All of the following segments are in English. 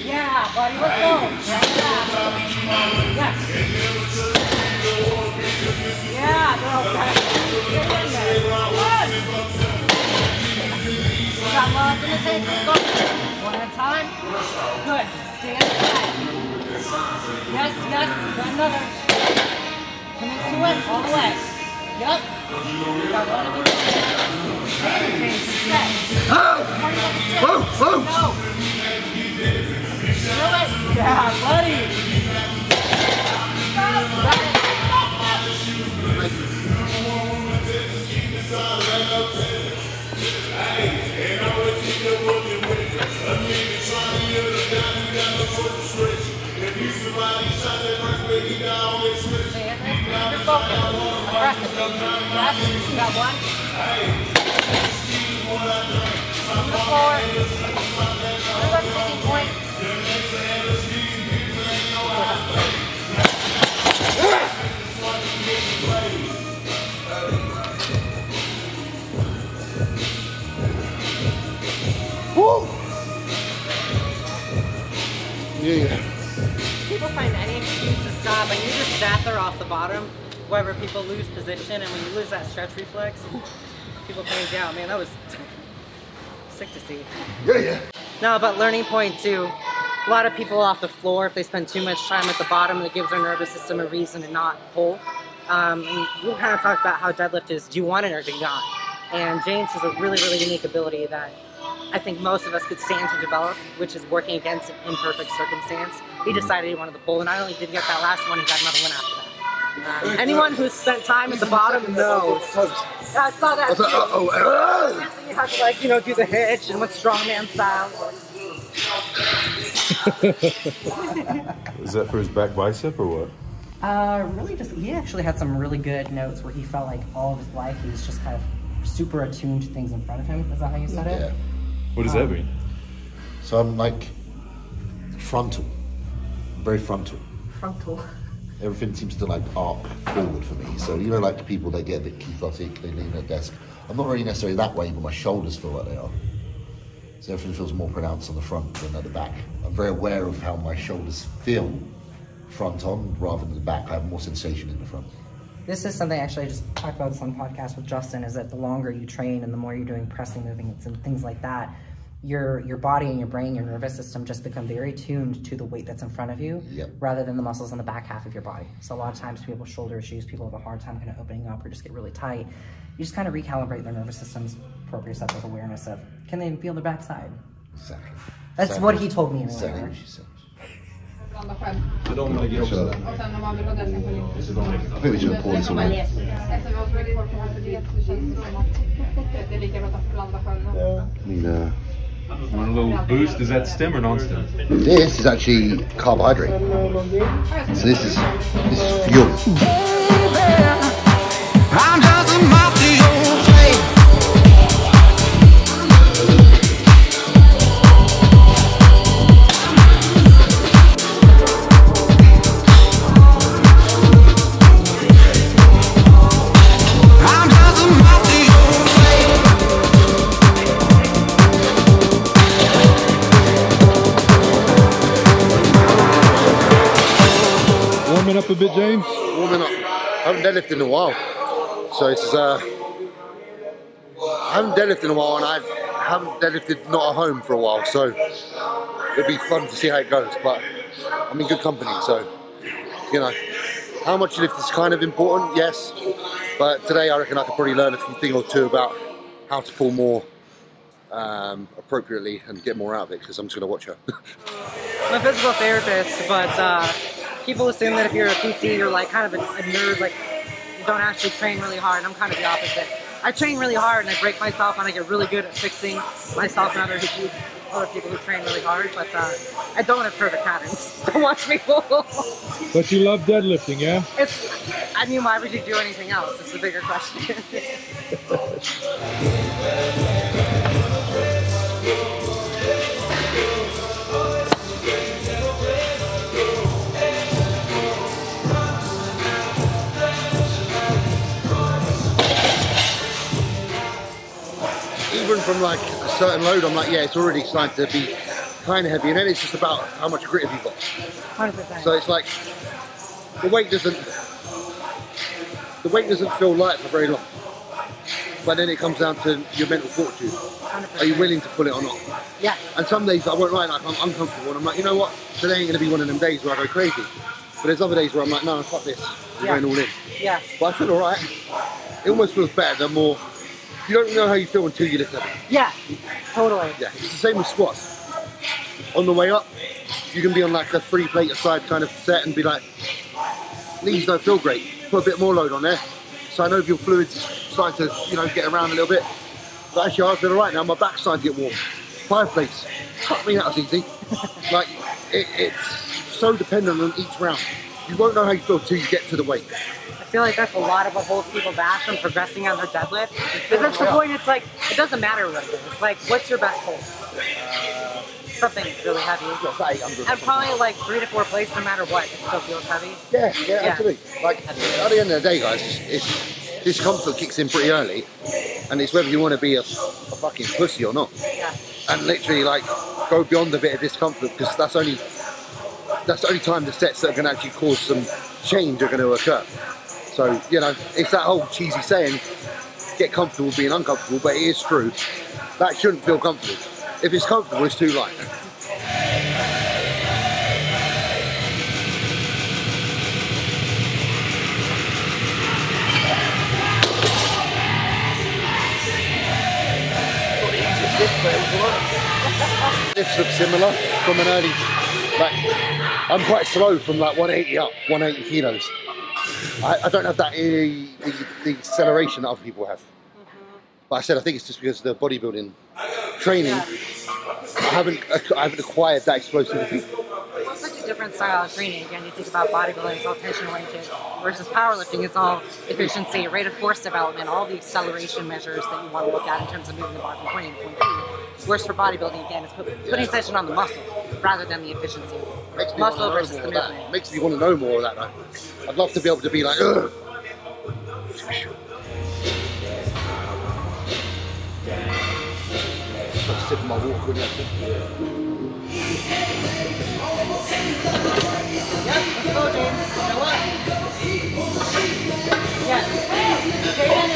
Yeah, buddy, let's go. Yes. Yeah, girl. Get in there. Good. You got lots in the tank. Go. One at a time. Good. Stand tight. Yes, yes. Got another. Come into it all the way. Yep. You got one of those. Set. No. Yeah, buddy. You got one. On the floor. Another sticking point. Woo! Yeah. People find any excuse to stop, and you just sat there off the bottom, wherever people lose position, and when you lose that stretch reflex, people phase out. Man, that was sick to see. Yeah. Now about learning point two. A lot of people off the floor, if they spend too much time at the bottom, it gives their nervous system a reason to not pull. And we kind of talked about how deadlift is, do you want it or do you not? And James has a really, really unique ability that I think most of us could stand to develop, which is working against an imperfect circumstance. He decided he wanted to pull, and not only did he get that last one, he got another one after that. Anyone who's spent time at the bottom knows. I saw that. You have to, like, you know, do the hitch and what strongman style. Is that for his back bicep or what? Really just, he actually had some really good notes where he felt like all of his life he was just kind of super attuned to things in front of him. Is that how you said it? Yeah. What does that mean? So I'm like frontal, very frontal. Frontal. Everything seems to like arc forward for me. So you know, like people, they get a bit kyphotic, they lean at a desk. I'm not really necessarily that way, but my shoulders feel like they are. So everything feels more pronounced on the front than at the back. I'm very aware of how my shoulders feel front on rather than the back. I have more sensation in the front. This is something actually I just talked about this on podcast with Justin, is that the longer you train and the more you're doing pressing movements and things like that, your body and your brain, your nervous system just become very tuned to the weight that's in front of you, rather than the muscles on the back half of your body. So a lot of times people with shoulder issues, people have a hard time kind of opening up or just get really tight. You just kind of recalibrate their nervous systems, proprioceptive with awareness of, can they feel their backside? Exactly. That's what he told me in Exactly the what she said. För de ligger också där. Och sen om man vill ha det sen på I think we should pour this one. eftersom vi har så mycket folk som har för det så känns det som att det är lika bra att blanda själva. Want a little boost? Is that stem or non-stem? This is actually carbohydrate. So this is fuel. I'm just a moth to your flame. Warming up a bit, James? Warming up. I haven't deadlifted in a while. So it's I haven't deadlifted in a while, and I haven't deadlifted not at home for a while. So it'll be fun to see how it goes. But I'm in good company, so you know, how much you lift is kind of important, yes. But today I reckon I could probably learn a thing or two about how to pull more appropriately and get more out of it, because I'm just going to watch her. I'm a physical therapist, but people assume that if you're a PT, you're like kind of a nerd, like you don't actually train really hard. I'm kind of the opposite. I train really hard and I break myself, and I get really good at fixing myself and other people who train really hard, but I don't have perfect patterns. Don't watch me pull. But you love deadlifting, yeah? I mean, why would you do anything else? It's a bigger question. even from like a certain load, I'm like, yeah, it's already starting to be kind of heavy, and then it's just about how much grit have you got. 100%. So it's like the weight doesn't feel light for very long, but then it comes down to your mental fortitude. 100%. Are you willing to pull it or not? Yeah. And some days I won't lie, like I'm uncomfortable, and I'm like, you know what? Today ain't gonna be one of them days where I go crazy. But there's other days where I'm like, no, fuck this. We're going all in. Yeah. But I feel all right. It almost feels better the more. You don't know how you feel until you lift heavy. Yeah. Totally. Yeah. It's the same with squats. On the way up, you can be on like a 3 plate aside kind of set and be like, knees don't feel great. Put a bit more load on there. So I know if your fluid's starting to, you know, get around a little bit. But actually I feel all right now. My back's starting to get warm. 5 plates. Fuck me, that was easy. Like, it's so dependent on each round. You won't know how you feel till you get to the weight. I feel like that's a lot of what holds people back from progressing on their deadlift. Because that's the point, it's like, it doesn't matter what it is. It's like, what's your best pull? Something really heavy. And probably like 3 to 4 plates, no matter what, it still feels heavy. Yeah, absolutely. Like, at the end of the day, guys, it's discomfort kicks in pretty early, and it's whether you want to be a fucking pussy or not. Yeah. And literally, like, go beyond a bit of discomfort, because that's the only time the sets that are going to actually cause some change are going to occur. So, you know, it's that whole cheesy saying, get comfortable being uncomfortable, but it is true. That shouldn't feel comfortable. If it's comfortable, it's too light. This looks similar from an early, like, I'm quite slow from like 180 up, 180 kilos. I don't have that the acceleration that other people have. But I said I think it's just because of the bodybuilding training. I haven't acquired that explosivity. It's such a different style of training. Again, you think about bodybuilding, it's all tension oriented, versus powerlifting, it's all efficiency, rate of force development, all the acceleration measures that you want to look at in terms of moving the body from point A to point B. Whereas for bodybuilding, again, it's putting attention on the muscle rather than the efficiency. Muscle versus the movement. Makes me want to know more of that though. I'd love to be able to be like, ugh. I'm sipping my water with that. Yep, let's go, James. Show up. Yes. Stay in it.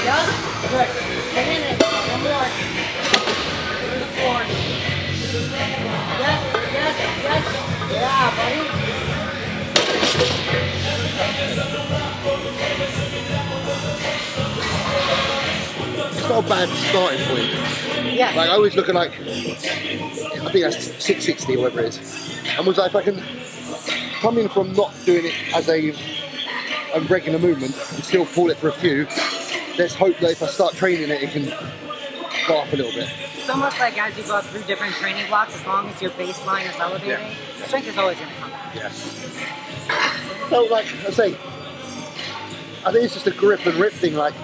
Yep. Good. Stay in it. One more. To the floor. Yes, yes, yes. Yeah, buddy. It's not a bad starting point. Yeah. Like I always look at like, I think that's 660 or whatever it is. And was like, if I can come in from not doing it as a regular movement and still pull it for a few, let's hope that if I start training it, it can go up a little bit. It's almost like as you go through different training blocks, as long as your baseline is elevating, strength is always going to come. Yeah. So like I say, I think it's just a grip and rip thing. Like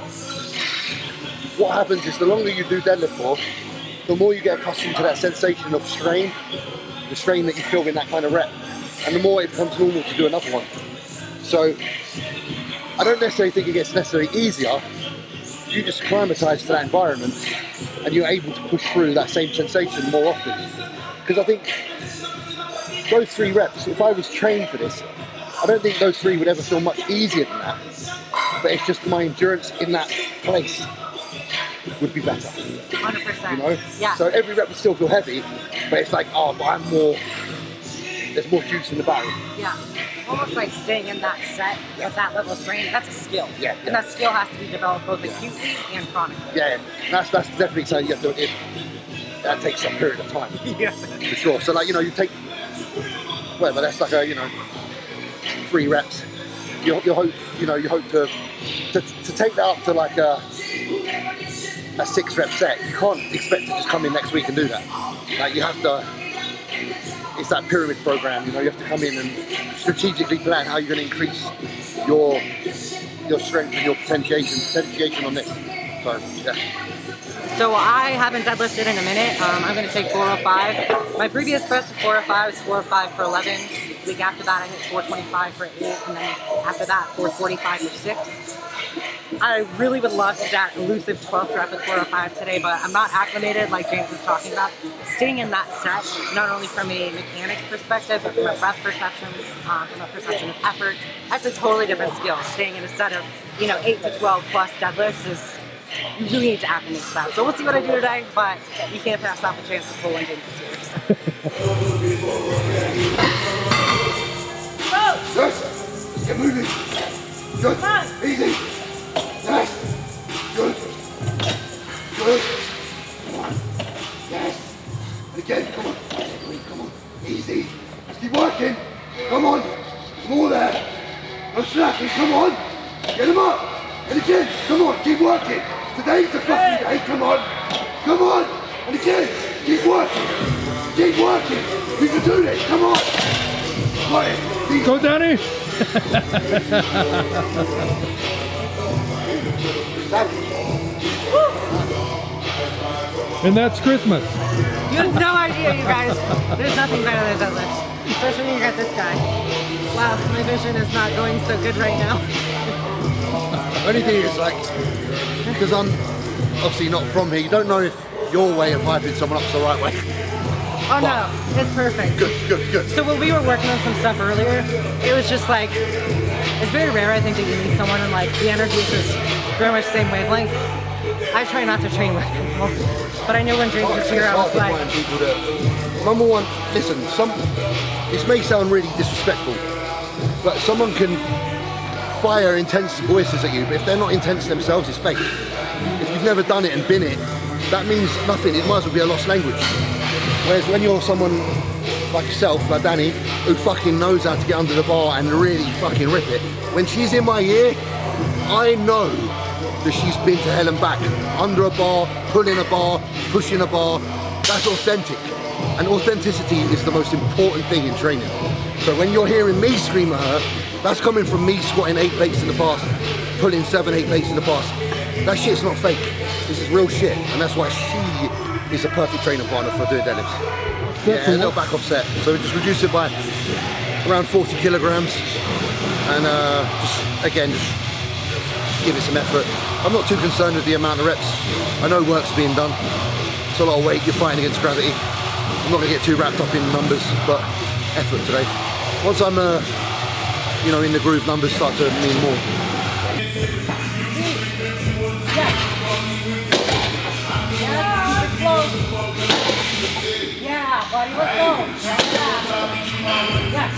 what happens is the longer you do deadlift for, the more you get accustomed to that sensation of strain, the strain that you feel in that kind of rep, and the more it becomes normal to do another one. So I don't necessarily think it gets necessarily easier. You just acclimatise to that environment and you're able to push through that same sensation more often. Because I think those 3 reps, if I was trained for this, I don't think those 3 would ever feel much easier than that. But it's just my endurance in that place would be better. 100%. You know? Yeah. So every rep would still feel heavy, but it's like, oh, but I'm more, there's more juice in the barrel. Yeah. Almost like staying in that set with that level of strain, that's a skill. Yeah. And that skill has to be developed both acutely and chronically. Yeah, that's definitely something you have to, that takes some period of time. Yeah. For sure. So like, you know, you take, whatever, that's like a, you know, 3 reps. You hope, you know, you hope to take that up to like a 6 rep set. You can't expect to just come in next week and do that. Like you have to, it's that pyramid program, you know, you have to come in and strategically plan how you're going to increase your strength and your potentiation on this. So, yeah. So I haven't deadlifted in a minute. I'm going to take 405. My previous best of 405 was 405 for 11. The week after that I hit 425 for 8, and then after that 445 for 6. I really would love that elusive 12th rep with 405 today, but I'm not acclimated like James was talking about. Staying in that set, not only from a mechanics perspective, but from a breath perception, from a perception of effort, that's a totally different skill. Staying in a set of, you know, 8 to 12 plus deadlifts is, you really need to acclimate to that. So we'll see what I do today, but you can't pass off a chance to pull one James this year. So. Yes, let's get moving. Good, easy. Yes, good, good. Yes, and again, come on, come on, easy. Let's keep working. Come on, there's more there. No slacking, come on. Get them up. And again, come on, keep working. Today's the fucking day, come on. Come on, and again, keep working. Keep working. We can do this, come on. Got it. Go, Danny! And that's Christmas. You have no idea, you guys. There's nothing better than deadlifts. Especially when you got this guy. Wow, my vision is not going so good right now. Only thing is, like, because I'm obviously not from here, you don't know if your way of hyping someone up's the right way. Oh no, it's perfect. Good, good, good. So when we were working on some stuff earlier, it was just like, it's very rare I think that you meet someone and like the energy is just very much the same wavelength. I try not to train with people, but I knew when James was here I was like... People that, number one, listen, this may sound really disrespectful, but someone can fire intense voices at you, but if they're not intense themselves, it's fake. If you've never done it and been it, that means nothing. It might as well be a lost language. Whereas when you're someone like yourself, like Dani, who fucking knows how to get under the bar and really fucking rip it, when she's in my ear, I know that she's been to hell and back. Under a bar, pulling a bar, pushing a bar. That's authentic. And authenticity is the most important thing in training. So when you're hearing me scream at her, that's coming from me squatting 8 plates in the past, pulling 7, 8 plates in the past. That shit's not fake. This is real shit. And that's why she is a perfect training partner for doing deadlifts. Yeah, a little back offset. So we just reduce it by around 40 kilograms. And just give it some effort. I'm not too concerned with the amount of reps. I know work's being done. It's a lot of weight, you're fighting against gravity. I'm not gonna get too wrapped up in numbers, but effort today. Once I'm you know, in the groove, numbers start to mean more. Yeah, buddy, let's go. Yes.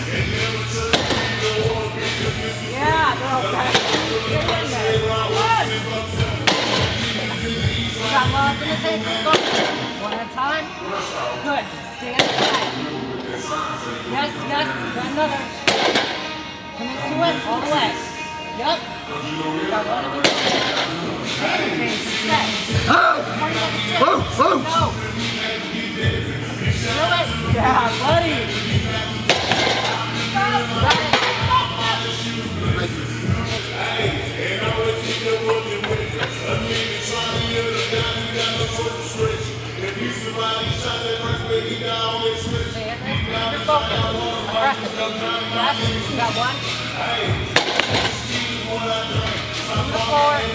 Yeah, girl. Get in there. Good. You got lots in the tank. Go. One at a time. Good. Stand tight. Yes, yes. Another. Come into it all the way. Yep. You got one of these. Set. Oh! Oh! Oh! No. Yeah, buddy! You got one. Move forward.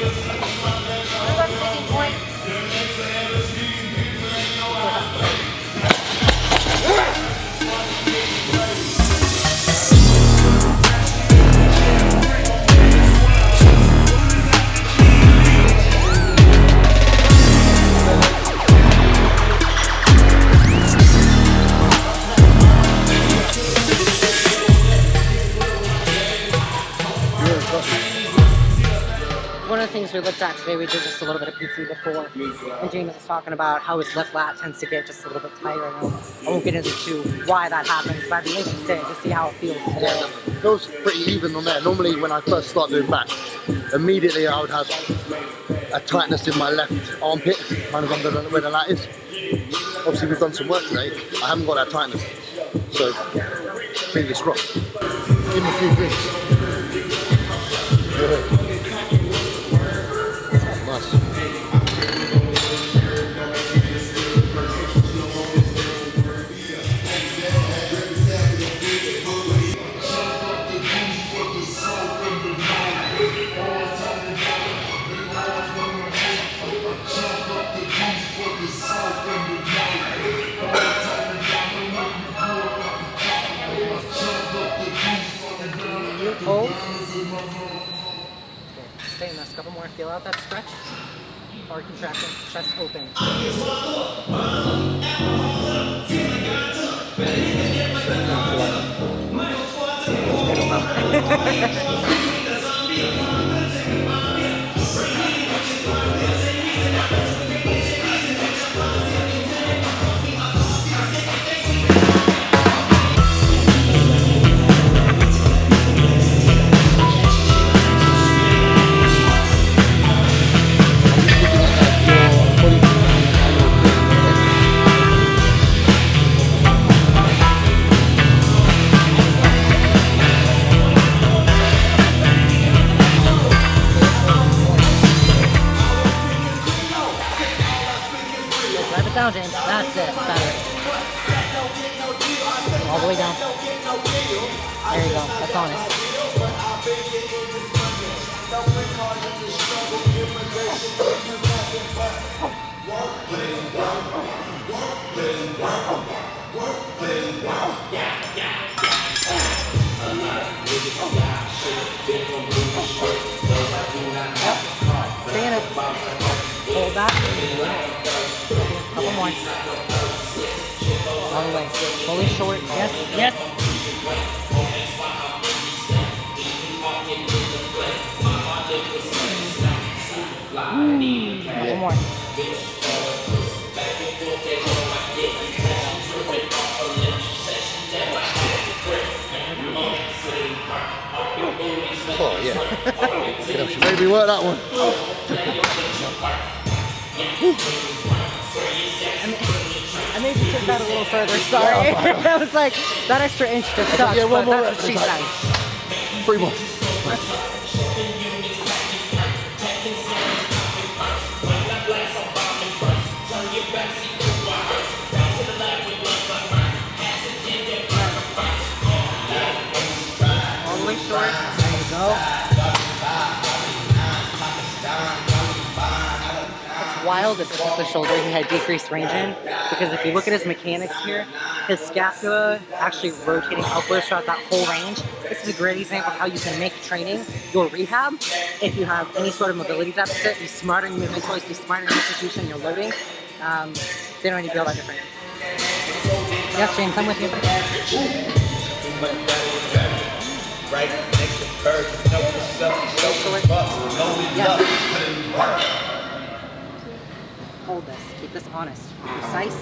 Move up sticking point. One of the things we looked at today, we did just a little bit of PT before, and James was talking about how his left lat tends to get just a little bit tighter. And I won't get into why that happens, but I'd be interested to see how it feels today. It feels pretty even on there. Normally when I first start doing back, immediately I would have a tightness in my left armpit, kind of under where the lat is. Obviously we've done some work today, I haven't got that tightness. So, fingers crossed. Give me a few drinks. Yeah. Nice. Hold. Okay, stay in this. Couple more. Feel out that stretch. Hard contraction. Chest open. Down, James. That's it. Better. All the way down. There you go. That's honest. Yep. Stay in it. Hold that. Couple more. All the way. Fully short. Yes. Yes. Couple more. Oh yeah. Should maybe work that one. I maybe took that a little further, sorry. I was like, that extra inch just sucks, yeah, one but more that's what she said. 3 more. All the way short. There you go. Wild if this is the shoulder he had decreased range in, because if you look at his mechanics here, his scapula actually rotating upwards throughout that whole range. This is a great example of how you can make training your rehab. If you have any sort of mobility deficit, be smarter in your movement choice, be smarter in execution, your loading. They don't need to be all that different. Yes, James, I'm with you. Right next to her, yes. Hold this. Keep this honest. Precise.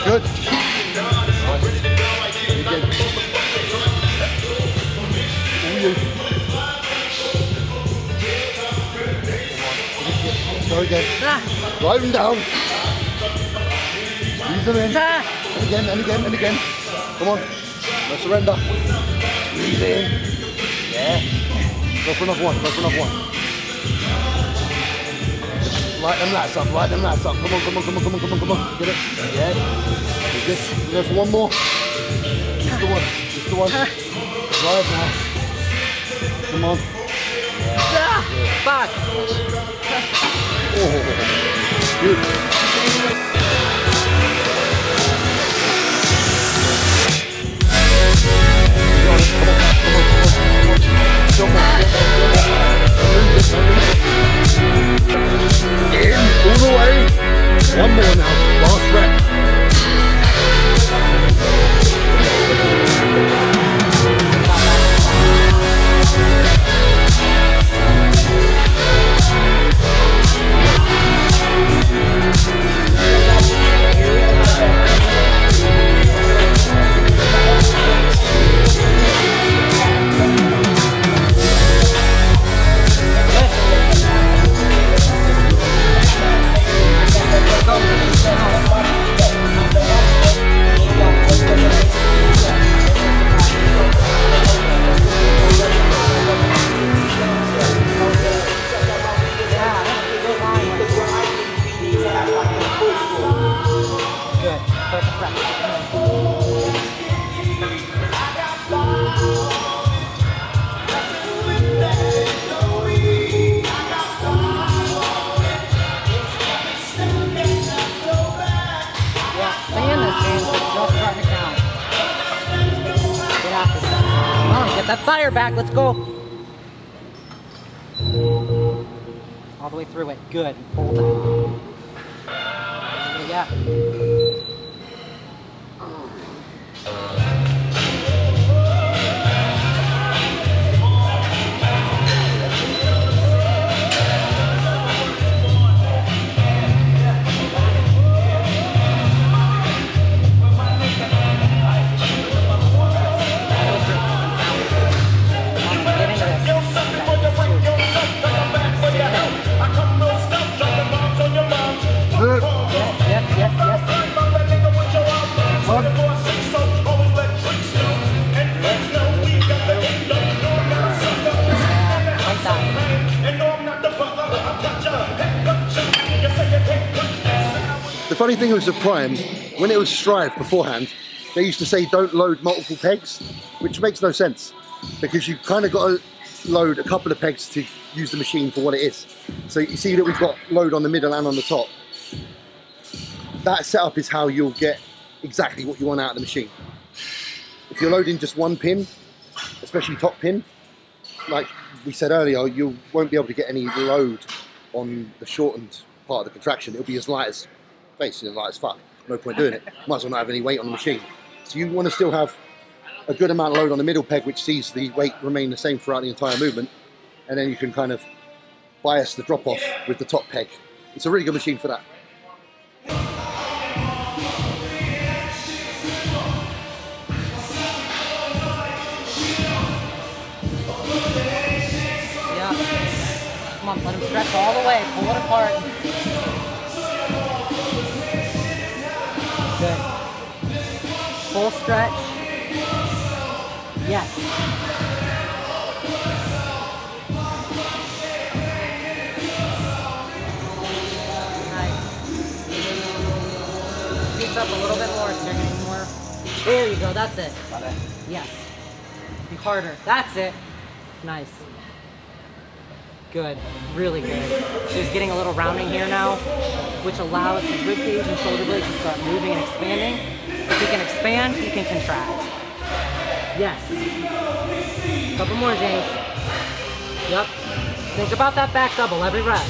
Good. Go again. Drive him down. Squeeze him in. And again, and again, and again. Come on. No surrender. Squeeze in. Yeah. Go for another one. Go for another one. Light them lats up, light them lats up. Come on, come on, come on, come on, come on, come on. Get it? Yeah. Just go for one more. Just the one. Just the one. Drive now. Come on. Yeah. Back. Oh. Good. All the way. One more now. Last rep. Perfect rep. Yeah, stay in this, James. It's just starting to count. Get after this. Come on, get that fire back. Let's go. All the way through it. Good. Hold it. Yeah. The funny thing was with Prime, when it was Strive beforehand, they used to say don't load multiple pegs, which makes no sense because you've kind of got to load a couple of pegs to use the machine for what it is. So you see that we've got load on the middle and on the top. That setup is how you'll get exactly what you want out of the machine. If you're loading just one pin, especially top pin, like we said earlier, you won't be able to get any load on the shortened part of the contraction. It'll be as light as, basically as light as fuck. No point doing it. Might as well not have any weight on the machine. So you want to still have a good amount of load on the middle peg, which sees the weight remain the same throughout the entire movement. And then you can kind of bias the drop off with the top peg. It's a really good machine for that. Come on, let him stretch all the way. Pull it apart. Good. Full stretch. Yes. Nice. Reach up a little bit more so you're getting more. There you go. That's it. Yes. Be harder. That's it. Nice. Good, really good. So he's getting a little rounding here now, which allows his rib cage and shoulder blades to start moving and expanding. If he can expand, he can contract. Yes. Couple more, James. Yep. Think about that back double every rep.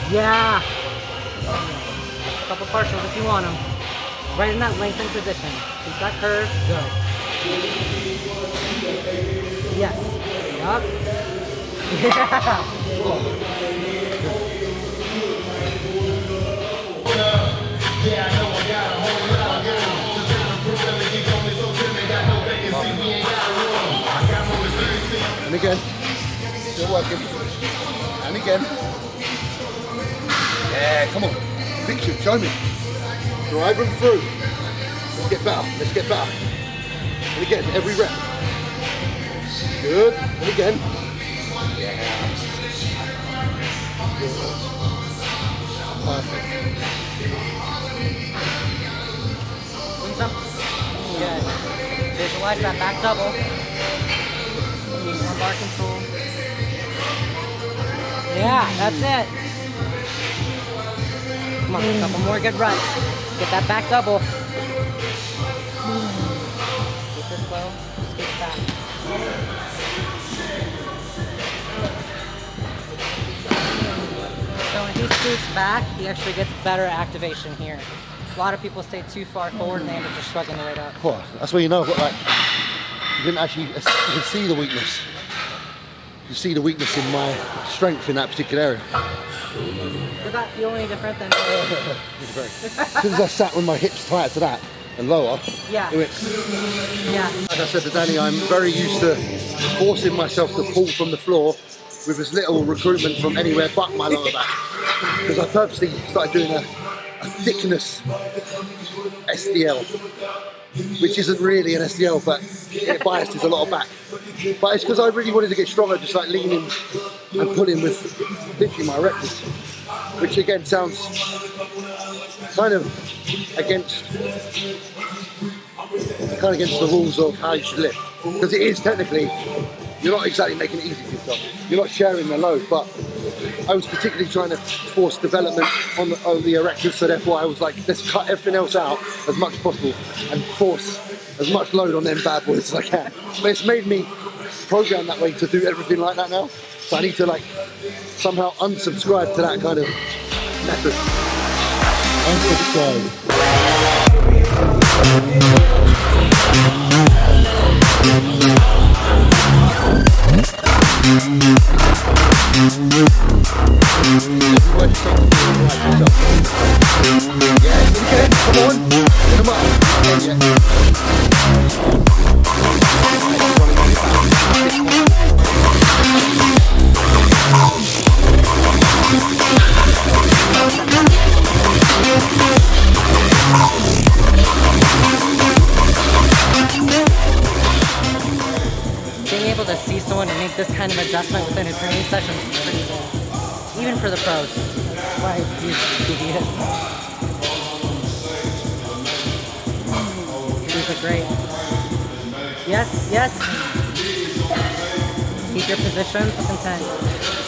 Yeah. Couple partials if you want them. Right in that lengthened position. Keep that curve. Good. Yes. Yup. Yeah. Cool. And again. Still working. And again. Yeah, come on. Fiction, show me. Drive them through. Let's get better. Let's get better. And again, every rep. Good. And again. Yes. Good. Perfect. Swing some. Good. Visualize that back double. Need more bar control. Yeah, that's it. Come on, a couple more good runs. Get that back double. Get this low. Just get back. So when he scoots back, he actually gets better activation here. A lot of people stay too far forward and they end up just shrugging the weight up. Oh, that's where you know, but like, you didn't actually, you can see the weakness. You can see the weakness in my strength in that particular area. Does that feel any different than? As soon as I sat with my hips tight to that and lower, Yeah. it went. Yeah. Like I said to Danny, I'm very used to forcing myself to pull from the floor with as little recruitment from anywhere but my lower back. Because I purposely started doing a thickness SDL, which isn't really an SDL, but it biases a lot of back. But it's because I really wanted to get stronger, just like leaning and pulling with literally my erectors, which again sounds kind of against the rules of how you should lift, because it is technically, you're not exactly making it easy for yourself. You're not sharing the load, but I was particularly trying to force development on the erectors, so therefore I was like, let's cut everything else out as much as possible and force as much load on them bad boys as I can. But it's made me program that way to do everything like that now. So I need to like somehow unsubscribe to that kind of method. Unsubscribe. Yes, okay, come on, get them up. Being able to see someone and make this kind of adjustment within a training session is pretty cool. Even for the pros. That's why I use videos. These are great. Yes, yes. Keep your positions with intent.